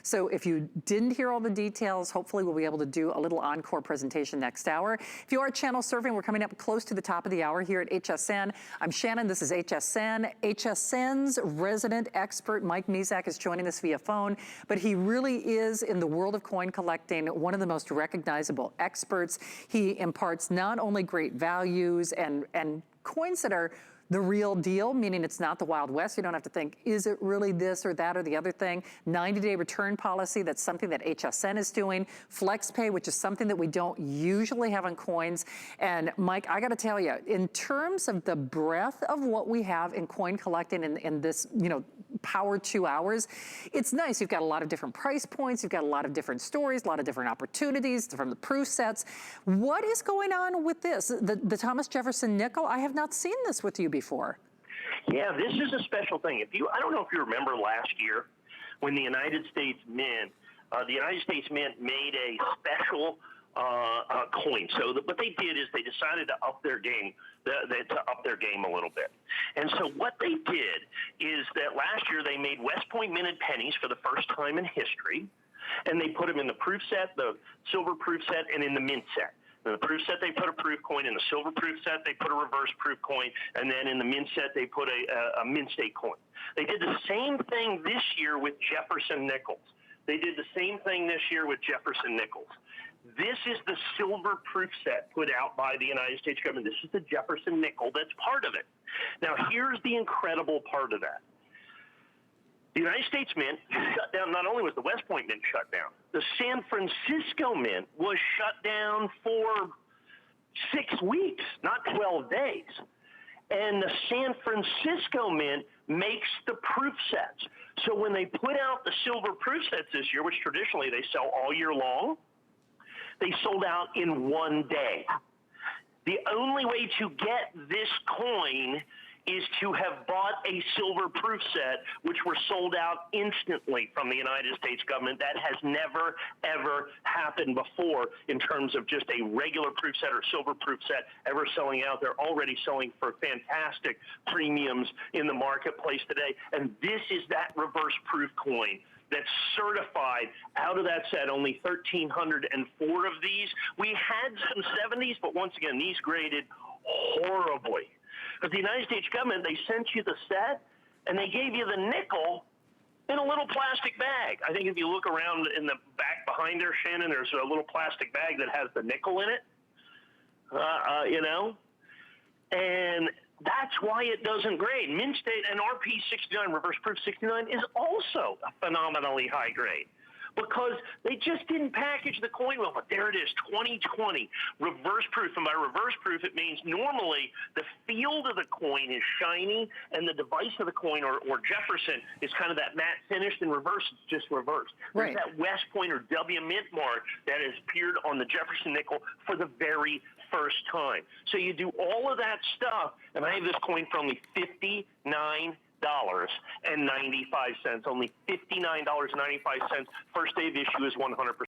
So if you didn't hear all the details, hopefully we'll be able to do a little encore presentation next hour. If you are channel surfing, we're coming up close to the top of the hour here at HSN. I'm Shannon, this is HSN. HSN's resident expert, Mike Mezak, is joining us via phone, but he really is, in the world of coin collecting, one of the most recognizable experts. He imparts not only great values and coins that are the real deal, meaning it's not the Wild West. You don't have to think, is it really this or that or the other thing? 90-day return policy, that's something that HSN is doing. FlexPay, which is something that we don't usually have on coins. And Mike, I gotta tell you, in terms of the breadth of what we have in coin collecting in this, power 2 hours, it's nice. You've got a lot of different price points. You've got a lot of different stories, a lot of different opportunities from the proof sets. What is going on with this? The Thomas Jefferson nickel, I have not seen this with you before. Yeah, this is a special thing. I don't know if you remember last year when the United States Mint made a special coin. So what they did is they decided to up their game, a little bit. And so what they did is that last year they made West Point minted pennies for the first time in history, and they put them in the proof set, the silver proof set, and in the mint set. In the proof set, they put a proof coin. In the silver proof set, they put a reverse proof coin. And then in the mint set, they put a mint state coin. They did the same thing this year with Jefferson nickels. They did the same thing this year with Jefferson nickels. This is the silver proof set put out by the United States government. This is the Jefferson nickel that's part of it. Now, here's the incredible part of that. The United States Mint shut down. Not only was the West Point Mint shut down, the San Francisco Mint was shut down for 6 weeks, not 12 days. And the San Francisco Mint makes the proof sets. So when they put out the silver proof sets this year, which traditionally they sell all year long, they sold out in 1 day. The only way to get this coin is to have bought a silver proof set, which were sold out instantly from the United States government. That has never, ever happened before in terms of just a regular proof set or silver proof set ever selling out. They're already selling for fantastic premiums in the marketplace today. And this is that reverse proof coin that's certified. Out of that set, only 1,304 of these. We had some 70s, but once again, these graded horribly. But the United States government, they sent you the set, and they gave you the nickel in a little plastic bag. I think if you look around in the back behind there, Shannon, there's a little plastic bag that has the nickel in it, and that's why it doesn't grade. Mint State and RP69, reverse proof 69, is also a phenomenally high grade, because they just didn't package the coin well. But there it is, 2020, reverse proof. And by reverse proof, it means normally the field of the coin is shiny and the device of the coin, or Jefferson, is kind of that matte finish. In reverse, it's just reversed. Right. There's that West Point or WMint mark that has appeared on the Jefferson nickel for the very first time. So you do all of that stuff, and I have this coin for only $59.95. Only $59.95. First day of issue is 100%.